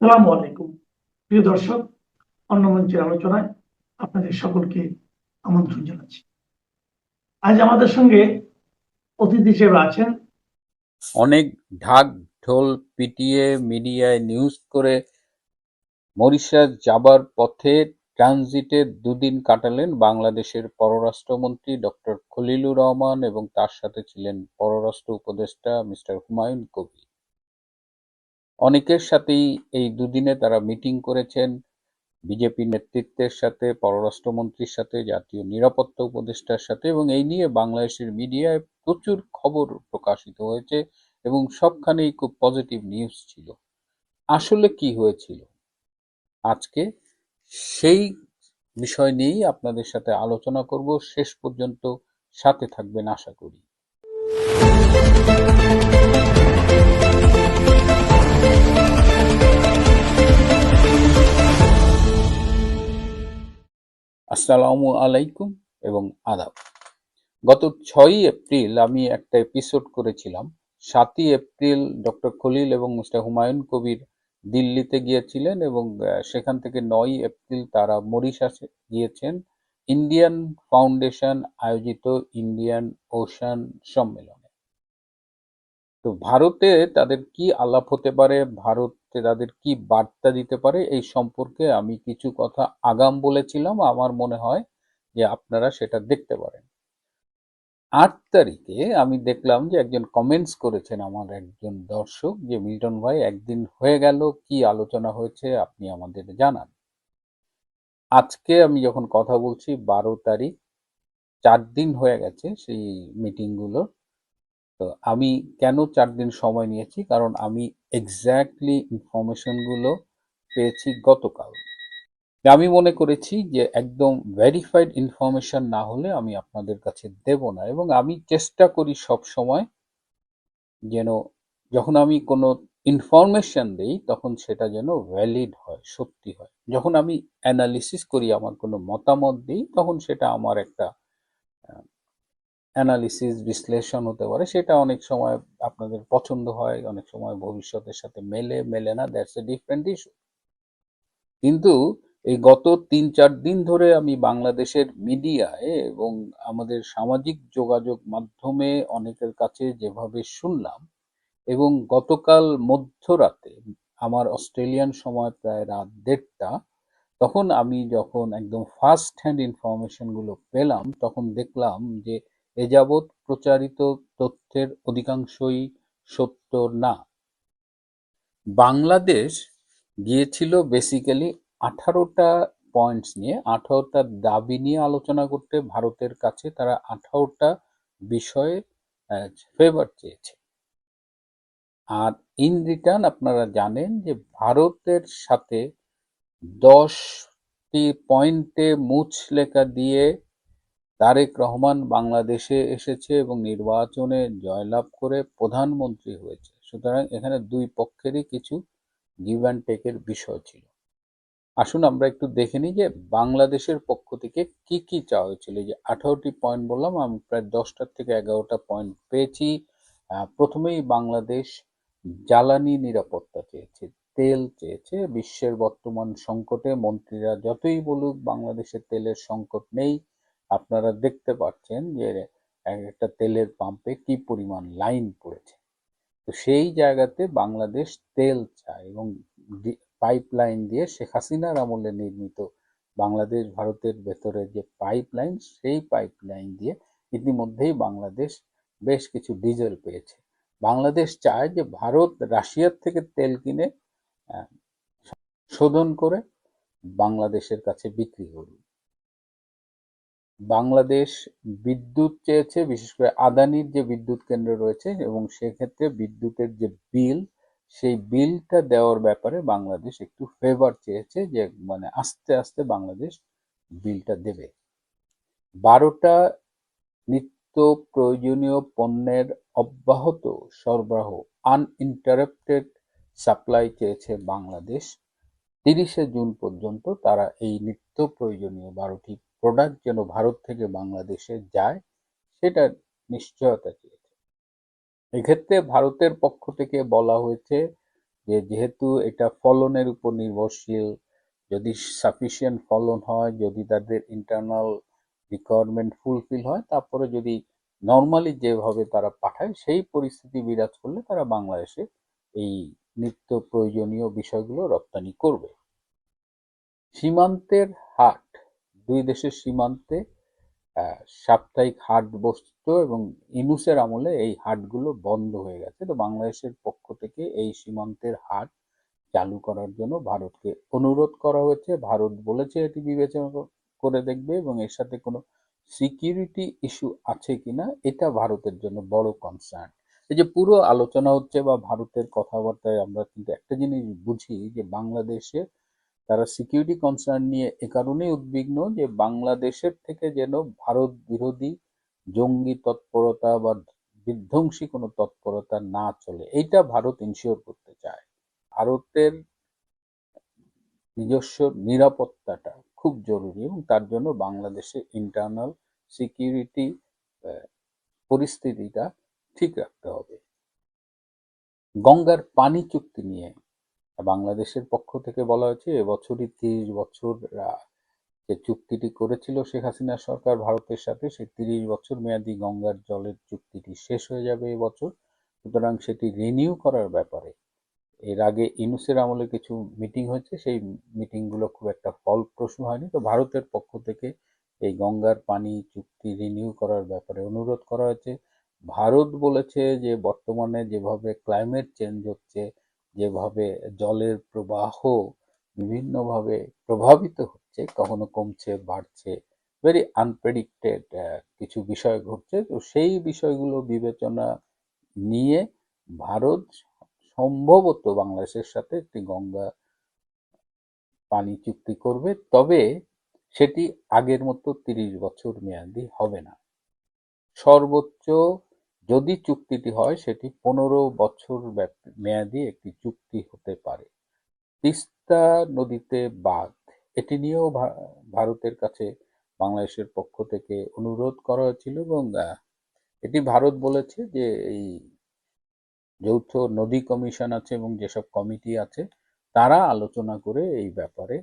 সালামু আলাইকুম। প্রিয় দর্শক, অন্য মঞ্চের আলোচনায় আপনাদের সকলকে আমন্ত্রণ জানাচ্ছি। আজ আমাদের সঙ্গে অতিথি হিসেবে আছেন অনেক ঢাক ঢোল পিটিয়ে মিডিয়ায় নিউজ করে মরিশাস যাবার পথে ট্রানজিটে দুদিন কাটালেন বাংলাদেশের পররাষ্ট্রমন্ত্রী ডক্টর খলিলুর রহমান এবং তার সাথে ছিলেন পররাষ্ট্র উপদেষ্টা মিস্টার হুমায়ুন কবির। অনেকের সাথেই এই দুদিনে তারা মিটিং করেছেন, বিজেপি নেতৃত্বের সাথে, পররাষ্ট্রমন্ত্রীর সাথে, জাতীয় নিরাপত্তা উপদেষ্টার সাথে, এবং এই নিয়ে বাংলাদেশের মিডিয়ায় প্রচুর খবর প্রকাশিত হয়েছে এবং সবখানেই খুব পজিটিভ নিউজ ছিল। আসলে কি হয়েছিল আজকে সেই বিষয় নিয়েই আপনাদের সাথে আলোচনা করব। শেষ পর্যন্ত সাথে থাকবেন আশা করি। আসসালামু আলাইকুম এবং আদাব। গত 6ই এপ্রিল আমি একটা এপিসোড করেছিলাম। 7ই এপ্রিল ডক্টর খলিল এবং মিস্টার হুমায়ুন কবির দিল্লিতে গিয়েছিলেন এবং সেখান থেকে 9ই এপ্রিল তারা মরিশাসে গিয়েছেন ইন্ডিয়ান ফাউন্ডেশন আয়োজিত ইন্ডিয়ান ওশান সম্মেলনে। তো ভারতে তাদের কি আলাপ হতে পারে, ভারতে তাদের কি বার্তা দিতে পারে, এই সম্পর্কে আমি কিছু কথা আগাম বলেছিলাম। আমার মনে হয় যে আপনারা সেটা দেখতে পারেন। 8 তারিখে আমি দেখলাম যে একজন কমেন্টস করেছেন, আমার একজন দর্শক, যে মিল্টন ভাই একদিন হয়ে গেল, কি আলোচনা হয়েছে আপনি আমাদের জানান। আজকে আমি যখন কথা বলছি 12 তারিখ, 4 দিন হয়ে গেছে সেই মিটিংগুলো। তো আমি কেন 4 দিন সময় নিয়েছি, কারণ আমি এক্স্যাক্টলি ইনফরমেশনগুলো পেয়েছি গতকাল। আমি মনে করেছি যে একদম ভেরিফাইড ইনফরমেশন না হলে আমি আপনাদের কাছে দেব না, এবং আমি চেষ্টা করি সব সময় যেন যখন আমি কোনো ইনফরমেশন দেই তখন সেটা যেন ভ্যালিড হয়, সত্যি হয়। যখন আমি অ্যানালিসিস করি, আমার কোনো মতামত দিই, তখন সেটা আমার একটা অ্যানালিসিস বিশ্লেষণ হতে পারে। সেটা অনেক সময় আপনাদের পছন্দ হয়, অনেক সময় ভবিষ্যতের সাথে মেলে মেলে না, দ্যাটস এ ডিফারেন্ট ইস্যু। কিন্তু এই গত 3-4 দিন ধরে আমি বাংলাদেশের মিডিয়ায় এবং আমাদের সামাজিক যোগাযোগ মাধ্যমে অনেকের কাছে যেভাবে শুনলাম, এবং গতকাল মধ্যরাতে, আমার অস্ট্রেলিয়ান সময় প্রায় রাত 1:30, তখন আমি যখন একদম ফার্স্ট হ্যান্ড ইনফরমেশন গুলো পেলাম, তখন দেখলাম যে এ যাবৎ প্রচারিত তথ্যের অধিকাংশই সত্য না। বাংলাদেশ গিয়েছিল বেসিক্যালি 18টা পয়েন্টস নিয়ে, 18টা দাবি নিয়ে আলোচনা করতে। ভারতের কাছে তারা 18টা বিষয়ে ফেভার চেয়েছে। আর ইন রিটার্ন আপনারা জানেন যে ভারতের সাথে 10টি পয়েন্টে মুচলেখা দিয়ে তারেক রহমান বাংলাদেশে এসেছে এবং নির্বাচনে জয়লাভ করে প্রধানমন্ত্রী হয়েছে। সুতরাং এখানে দুই পক্ষেরই কিছু গিভ অ্যান্ড টেকের বিষয় ছিল। আসুন আমরা একটু দেখে নিই যে বাংলাদেশের পক্ষ থেকে কি কি চাওয়া হয়েছিল। যে 18টি পয়েন্ট বললাম, আমি প্রায় 10টা থেকে 11টা পয়েন্ট পেয়েছি। প্রথমেই বাংলাদেশ জ্বালানি নিরাপত্তা চেয়েছে, তেল চেয়েছে। বিশ্বের বর্তমান সংকটে মন্ত্রীরা যতই বলুক বাংলাদেশের তেলের সংকট নেই, আপনারা দেখতে পাচ্ছেন যে একটা তেলের পাম্পে কি পরিমাণ লাইন পড়েছে। তো সেই জায়গাতে বাংলাদেশ তেল চায়, এবং পাইপলাইন দিয়ে শেখ হাসিনার আমলে নির্মিত বাংলাদেশ ভারতের ভেতরে যে পাইপলাইন, সেই পাইপলাইন দিয়ে ইতিমধ্যেই বাংলাদেশ বেশ কিছু ডিজেল পেয়েছে। বাংলাদেশ চায় যে ভারত রাশিয়ার থেকে তেল কিনে আহ, শোধন করে বাংলাদেশের কাছে বিক্রি করবে। বাংলাদেশ বিদ্যুৎ চেয়েছে, বিশেষ করে আদানির যে বিদ্যুৎ কেন্দ্র রয়েছে, এবং সেক্ষেত্রে বিদ্যুতের যে বিল, সেই বিলটা দেওয়ার ব্যাপারে বাংলাদেশ একটু ফেভার চেয়েছে, যে মানে আস্তে আস্তে বাংলাদেশ বিলটা দেবে। 12টা নিত্য প্রয়োজনীয় পণ্যের অব্যাহত সরবরাহ, আনইন্টারাপ্টেড সাপ্লাই চেয়েছে বাংলাদেশ। 30শে জুন পর্যন্ত তারা এই নিত্য প্রয়োজনীয় 12টি প্রোডাক্ট যেন ভারত থেকে বাংলাদেশে যায়, সেটা নিশ্চয়তা চেয়েছে। এক্ষেত্রে ভারতের পক্ষ থেকে বলা হয়েছে যে যেহেতু এটা ফলনের উপর নির্ভরশীল, যদি সাফিসিয়েন্ট ফলন হয়, যদি তাদের ইন্টারনাল রিকোয়ারমেন্ট ফুলফিল হয়, তারপরে যদি নর্মালি যেভাবে তারা পাঠায় সেই পরিস্থিতি বিরাজ করলে তারা বাংলাদেশে এই নিত্য প্রয়োজনীয় বিষয়গুলো রপ্তানি করবে। সীমান্তের হাট, দুই দেশের সীমান্তে সাপ্তাহিক হাট বসত এবং ইউনূসের আমলে এই হাটগুলো বন্ধ হয়ে গেছে। তো বাংলাদেশের পক্ষ থেকে এই সীমান্তের হাট চালু করার জন্য ভারতকে অনুরোধ করা হয়েছে। ভারত বলেছে এটি বিবেচনা করে দেখবে এবং এর সাথে কোনো সিকিউরিটি ইস্যু আছে কিনা এটা ভারতের জন্য বড় কনসার্ন। এই যে পুরো আলোচনা হচ্ছে বা ভারতের কথাবার্তায় আমরা কিন্তু একটা জিনিস বুঝি যে বাংলাদেশে তারা সিকিউরিটি কনসার্ন নিয়ে এ কারণেই উদ্বিগ্ন যে বাংলাদেশের থেকে যেন ভারত বিরোধী জঙ্গি তৎপরতা বা বিধ্বংসী কোনো তৎপরতা না চলে, এইটা ভারত ইনশিওর করতে চায়। ভারতের নিজস্ব নিরাপত্তাটা খুব জরুরি এবং তার জন্য বাংলাদেশে ইন্টারনাল সিকিউরিটি পরিস্থিতিটা ঠিক রাখতে হবে। গঙ্গার পানি চুক্তি নিয়ে বাংলাদেশের পক্ষ থেকে বলা হয়েছে এবছরই 30 বছর যে চুক্তিটি করেছিল শেখ হাসিনা সরকার ভারতের সাথে, সেই 30 বছর মেয়াদী গঙ্গার জলের চুক্তিটি শেষ হয়ে যাবে এবছর। সুতরাং সেটি রিনিউ করার ব্যাপারে এর আগে ইউনূসের আমলে কিছু মিটিং হয়েছে, সেই মিটিংগুলো খুব একটা ফলপ্রসূ হয়নি। তো ভারতের পক্ষ থেকে এই গঙ্গার পানি চুক্তি রিনিউ করার ব্যাপারে অনুরোধ করা হয়েছে। ভারত বলেছে যে বর্তমানে যেভাবে ক্লাইমেট চেঞ্জ হচ্ছে, যেভাবে জলের প্রবাহ বিভিন্নভাবে প্রভাবিত হচ্ছে, কখনো কমছে বাড়ছে, ভেরি আনপ্রেডিক্টেড কিছু বিষয় ঘটছে। তো সেই বিষয়গুলো বিবেচনা নিয়ে ভারত সম্ভবত বাংলাদেশের সাথে একটি গঙ্গা পানি চুক্তি করবে, তবে সেটি আগের মতো 30 বছর মেয়াদী হবে না। সর্বোচ্চ যদি চুক্তিটি হয় সেটি 15 বছর মেয়াদী একটি চুক্তি হতে পারে। তিস্তা নদীতে বাঁধ, এটি নিয়েও ভারতের কাছে বাংলাদেশের পক্ষ থেকে অনুরোধ করা হয়েছিল এবং এটি ভারত বলেছে যে এই যৌথ নদী কমিশন আছে এবং যেসব কমিটি আছে তারা আলোচনা করে এই ব্যাপারে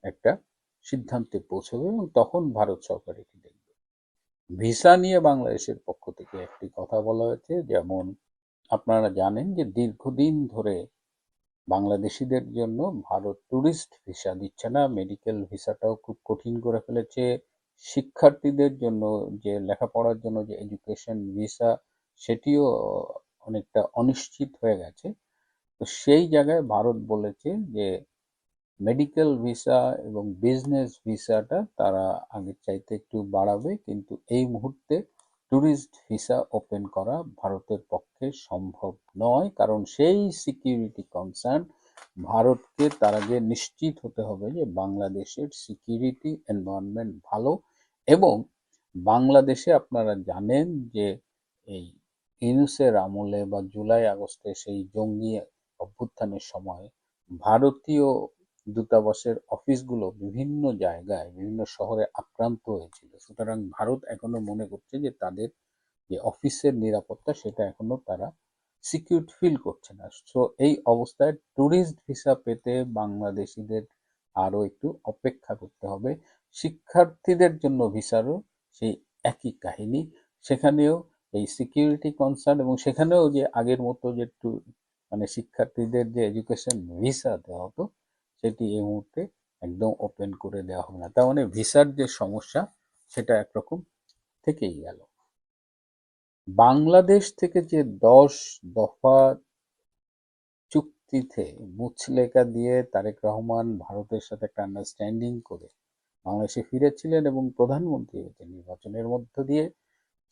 একটা সিদ্ধান্তে পৌঁছবে এবং তখন ভারত সরকার এটি দেখবে। ভিসা নিয়ে বাংলাদেশের পক্ষ থেকে একটি কথা বলা হয়েছে, যেমন আপনারা জানেন যে দীর্ঘদিন ধরে বাংলাদেশিদের জন্য ভারত ট্যুরিস্ট ভিসা দিচ্ছে না, মেডিকেল ভিসাটাও খুব কঠিন করে ফেলেছে। শিক্ষার্থীদের জন্য যে লেখাপড়ার জন্য যে এডুকেশন ভিসা সেটিও অনেকটা অনিশ্চিত হয়ে গেছে। তো সেই জায়গায় ভারত বলেছে যে মেডিকেল ভিসা এবং বিজনেস ভিসাটা তারা আগের চাইতে একটু বাড়াবে, কিন্তু এই মুহূর্তে ট্যুরিস্ট ভিসা ওপেন করা ভারতের পক্ষে সম্ভব নয়, কারণ সেই সিকিউরিটি কনসার্ন ভারতকে তার আগে নিশ্চিত হতে হবে যে বাংলাদেশের সিকিউরিটি এনভায়রনমেন্ট ভালো। এবং বাংলাদেশে আপনারা জানেন যে এই ইউনূসের আমলে বা জুলাই আগস্টে সেই জঙ্গি অভ্যুত্থানের সময় ভারতীয় দূতাবাসের অফিসগুলো বিভিন্ন জায়গায় বিভিন্ন শহরে আক্রান্ত হয়েছিল। সুতরাং ভারত এখনো মনে করছে যে তাদের যে অফিসের নিরাপত্তা সেটা এখনো তারা সিকিউর ফিল করছে না। সো এই অবস্থায় ট্যুরিস্ট ভিসা পেতে বাংলাদেশিদের আরো একটু অপেক্ষা করতে হবে। শিক্ষার্থীদের জন্য ভিসারও সেই একই কাহিনী, সেখানেও এই সিকিউরিটি কনসার্ন এবং সেখানেও যে আগের মতো যে একটু মানে শিক্ষার্থীদের যে এডুকেশন ভিসা দেওয়া হতো সেটি এই মুহূর্তে একদম ওপেন করে দেওয়া হবে না। তার মানে ভিসার যে সমস্যা সেটা একরকম থেকেই গেল। বাংলাদেশ থেকে যে 10 দফা চুক্তিতে মুচলেকা দিয়ে তারেক রহমান ভারতের সাথে একটা আন্ডারস্ট্যান্ডিং করে বাংলাদেশে ফিরেছিলেন এবং প্রধানমন্ত্রী হয়েছেন নির্বাচনের মধ্য দিয়ে,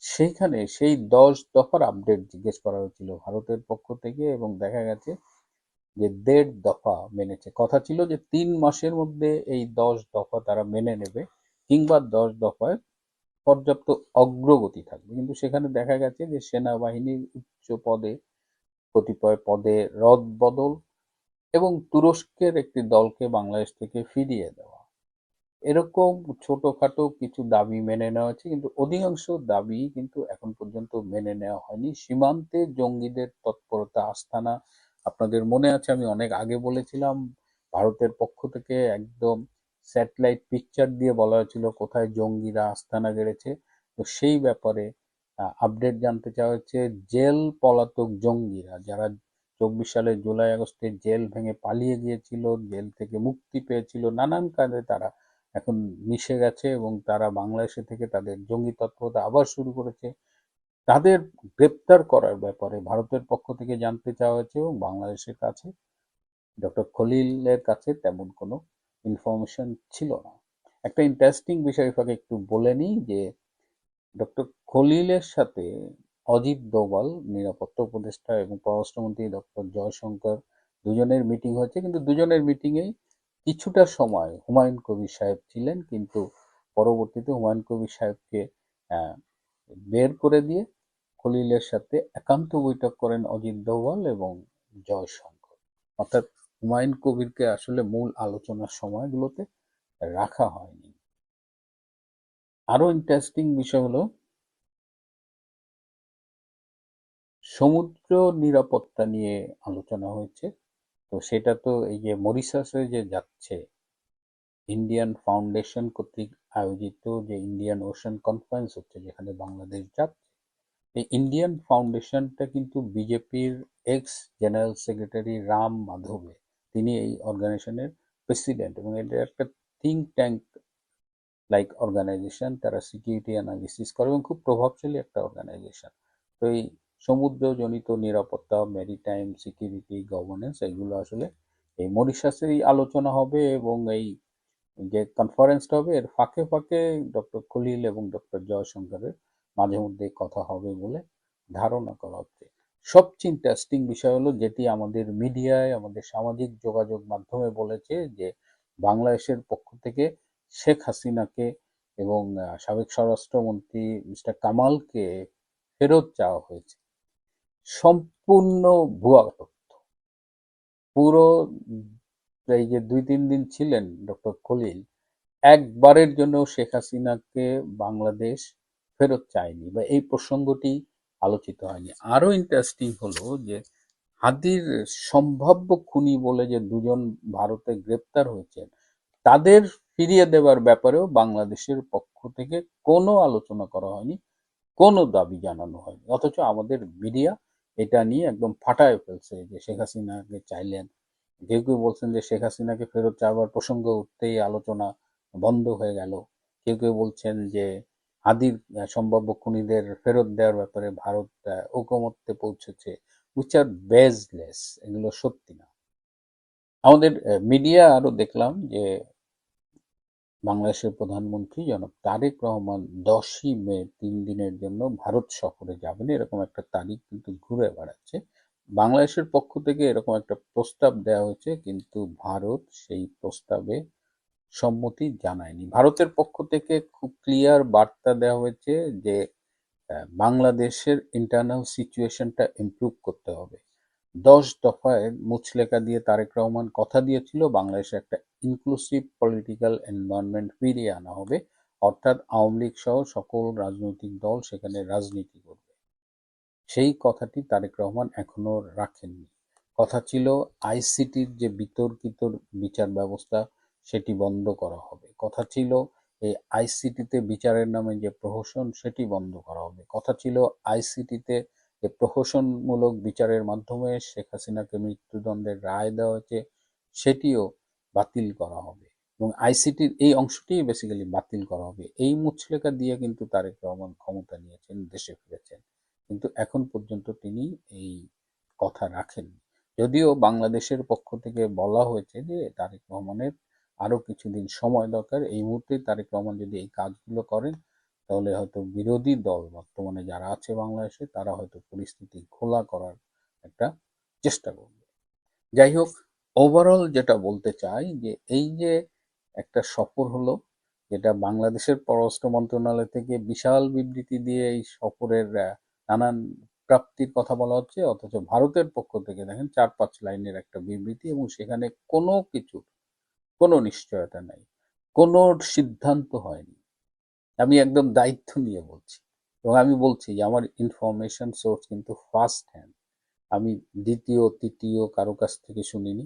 সেইখানে সেই 10 দফার আপডেট জিজ্ঞেস করা হয়েছিল ভারতের পক্ষ থেকে এবং দেখা গেছে যে 1.5 দফা মেনেছে। কথা ছিল যে 3 মাসের মধ্যে এই 10 দফা তারা মেনে নেবে কিংবা 10 দফায় পর্যাপ্ত অগ্রগতি থাকবে, কিন্তু সেখানে দেখা গেছে যে সেনাবাহিনীর উচ্চ পদে কতিপয় পদে রদবদল এবং তুরস্কের একটি দলকে বাংলাদেশ থেকে ফিরিয়ে দেওয়া, এরকম ছোটখাটো কিছু দাবি মেনে নেওয়া হয়েছে, কিন্তু অধিকাংশ দাবি কিন্তু এখন পর্যন্ত মেনে নেওয়া হয়নি। সীমান্তে জঙ্গিদের তৎপরতা আস্তানা আপনাদের মনে আছে আমি অনেক আগে বলেছিলাম ভারতের পক্ষ থেকে একদম স্যাটেলাইট পিকচার দিয়ে বলা হয়েছিল কোথায় জঙ্গিরা আস্তানা গেড়েছে। তো সেই ব্যাপারে আপডেট জানতে চাওয়া হচ্ছে। জেল পলাতক জঙ্গিরা যারা 24 সালের জুলাই আগস্টে জেল ভেঙে পালিয়ে গিয়েছিল, জেল থেকে মুক্তি পেয়েছিল, নানান কাজে তারা এখন মিশে গেছে এবং তারা বাংলাদেশে থেকে তাদের জঙ্গি তৎপরতা আবার শুরু করেছে। তাদের গ্রেপ্তার করার ব্যাপারে ভারতের পক্ষ থেকে জানতে চাওয়া হয়েছে এবং বাংলাদেশের কাছে ডক্টর খলিলের কাছে তেমন কোনো ইনফরমেশন ছিল না। একটা ইন্টারেস্টিং বিষয় ফাঁকে একটু বলে নিই যে ডক্টর খলিলের সাথে অজিত দোভাল নিরাপত্তা উপদেষ্টা এবং পররাষ্ট্রমন্ত্রী ডক্টর জয়শঙ্কর দুজনের মিটিং হয়েছে, কিন্তু দুজনের মিটিংয়েই কিছুটা সময় হুমায়ুন কবির সাহেব ছিলেন, কিন্তু পরবর্তীতে হুমায়ুন কবির সাহেবকে আহ, বের করে দিয়ে খলিলের সাথে একান্ত বৈঠক করেন অজিত দোভাল এবং জয়শঙ্কর। অর্থাৎ হুমায়ুন কবিরকে আসলে মূল আলোচনার সময়গুলোতে রাখা হয়নি। আরো ইন্টারেস্টিং বিষয় হলো সমুদ্র নিরাপত্তা নিয়ে আলোচনা হয়েছে। তো সেটা তো এই যে মরিশাসে যে যাচ্ছে ইন্ডিয়ান ফাউন্ডেশন কর্তৃক আয়োজিত যে ইন্ডিয়ান ওশান কনফারেন্স হচ্ছে, যেখানে বাংলাদেশ যাচ্ছে, এই ইন্ডিয়ান ফাউন্ডেশনটা কিন্তু বিজেপির এক্স জেনারেল সেক্রেটারি রাম মাধবে, তিনি এই অর্গানাইজেশনের প্রেসিডেন্ট এবং এটা একটা থিঙ্ক ট্যাঙ্ক লাইক অর্গানাইজেশন। তারা সিকিউরিটি অ্যানালিসিস করে এবং খুব প্রভাবশালী একটা অর্গানাইজেশন। তো এই সমুদ্রজনিত নিরাপত্তা, মেরিটাইম সিকিউরিটি, গভর্নেন্স, এগুলো আসলে এই মরিশাসেই আলোচনা হবে এবং এই যে কনফারেন্সটা হবে এর ফাঁকে ফাঁকে ডক্টর খলিল এবং ডক্টর জয়শঙ্করের মাঝে মধ্যে কথা হবে বলে ধারণা করা হচ্ছে। সবচেয়ে ইন্টারেস্টিং বিষয় হলো যেটি আমাদের মিডিয়ায়, আমাদের সামাজিক যোগাযোগ মাধ্যমে বলেছে যে বাংলাদেশের পক্ষ থেকে শেখ হাসিনাকে এবং সাবেক স্বরাষ্ট্রমন্ত্রী মিস্টার কামালকে ফেরত চাওয়া হয়েছে। সম্পূর্ণ ভুয়া তথ্য। পুরো এই যে 2-3 দিন ছিলেন ডক্টর খলিল, একবারের জন্য শেখ হাসিনাকে বাংলাদেশ ফেরত চায়নি বা এই প্রসঙ্গটি আলোচিত হয়নি। আরো ইন্টারেস্টিং হলো যে হাদির সম্ভাব্য খুনি বলে যে দুজন ভারতে গ্রেপ্তার হয়েছেন, তাদের ফিরিয়ে দেওয়ার ব্যাপারেও বাংলাদেশের পক্ষ থেকে কোনো আলোচনা করা হয়নি, কোনো দাবি জানানো হয়নি। অথচ আমাদের মিডিয়া এটা নিয়ে একদম ফাটায় ফেলছে যে শেখ হাসিনাকে চাইলেন। কেউ কেউ বলছেন যে শেখ হাসিনাকে ফেরত চাওয়ার প্রসঙ্গ উঠতেই আলোচনা বন্ধ হয়ে গেল। কেউ কেউ বলছেন যে হাদির সম্ভাব্য খুনিদের ফেরত দেওয়ার ব্যাপারে ভারত ঐকমত্যে পৌঁছেছে, উইচ আর বেসলেস, এগুলো সত্যি না। আমাদের মিডিয়া আরো দেখলাম যে বাংলাদেশের প্রধানমন্ত্রী জনাব তারেক রহমান 10ই মে 3 দিনের জন্য ভারত সফরে যাবেন, এরকম একটা তারিখ কিন্তু ঘুরে বেড়াচ্ছে। বাংলাদেশের পক্ষ থেকে এরকম একটা প্রস্তাব দেওয়া হয়েছে, কিন্তু ভারত সেই প্রস্তাবে সম্মতি জানায়নি। ভারতের পক্ষ থেকে খুব ক্লিয়ার বার্তা দেওয়া হয়েছে যে বাংলাদেশের ইন্টারনাল সিচুয়েশনটা ইমপ্রুভ করতে হবে। 10 দফায় মুচলেখা দিয়ে তারেক রহমান কথা দিয়েছিল বাংলাদেশে একটা ইনক্লুসিভ পলিটিক্যাল এনভায়রনমেন্ট ফিরিয়ে আনা হবে, অর্থাৎ আওয়ামী লীগ সহ সকল রাজনৈতিক দল সেখানে রাজনীতি করবে। সেই কথাটি তারেক রহমান এখনো রাখেননি। কথা ছিল আইসিটির যে বিতর্কিত বিচার ব্যবস্থা সেটি বন্ধ করা হবে। কথা ছিল এই আইসিটিতে বিচারের নামে যে প্রহসন সেটি বন্ধ করা হবে। কথা ছিল আইসিটিতে যে প্রহসনমূলক বিচারের মাধ্যমে শেখ হাসিনাকে মৃত্যুদণ্ডের রায় দেওয়া হয়েছে সেটিও বাতিল করা হবে এবং আইসিটির এই অংশটি বেসিক্যালি বাতিল করা হবে। এই মুচলেখা দিয়ে কিন্তু তারেক রহমান ক্ষমতা নিয়েছেন, দেশে ফিরেছেন, কিন্তু এখন পর্যন্ত তিনি এই কথা রাখেননি। যদিও বাংলাদেশের পক্ষ থেকে বলা হয়েছে যে তারেক রহমানের আরো কিছুদিন সময় দরকার। এই মুহূর্তে তারেক রহমান যদি এই কাজগুলো করেন তাহলে হয়তো বিরোধী দল বর্তমানে যারা আছে বাংলাদেশে তারা হয়তো পরিস্থিতি ঘোলা করার একটা চেষ্টা করবে। যাই হোক, ওভারঅল যেটা বলতে চাই যে এই যে একটা সফর হলো, যেটা বাংলাদেশের পররাষ্ট্র মন্ত্রণালয় থেকে বিশাল বিবৃতি দিয়ে এই সফরের নানান প্রাপ্তির কথা বলা হচ্ছে, অথচ ভারতের পক্ষ থেকে দেখেন 4-5 লাইনের একটা বিবৃতি এবং সেখানে কোনো কিছু, কোনো নিশ্চয়তা নাই, কোনো সিদ্ধান্ত হয়নি। আমি একদম দায়িত্ব নিয়ে বলছি এবং আমি বলছি যে আমার ইনফরমেশন সোর্স কিন্তু ফার্স্ট হ্যান্ড। আমি দ্বিতীয় তৃতীয় কারো কাছ থেকে শুনিনি,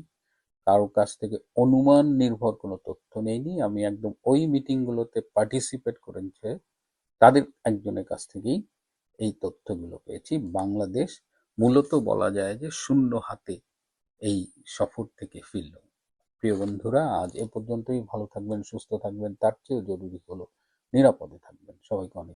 কারো কাছ থেকে অনুমান নির্ভর কোনো তথ্য নেইনি। আমি একদম ওই মিটিংগুলোতে পার্টিসিপেট করেছে তাদের একজনের কাছ থেকেই এই তথ্যগুলো পেয়েছি। বাংলাদেশ মূলত বলা যায় যে শূন্য হাতে এই সফর থেকে ফিরল। প্রিয় বন্ধুরা, আজ এ পর্যন্তই। ভালো থাকবেন, সুস্থ থাকবেন, তার চেয়েও জরুরি হলো নিরাপদে থাকবেন। সবাইকে অনেক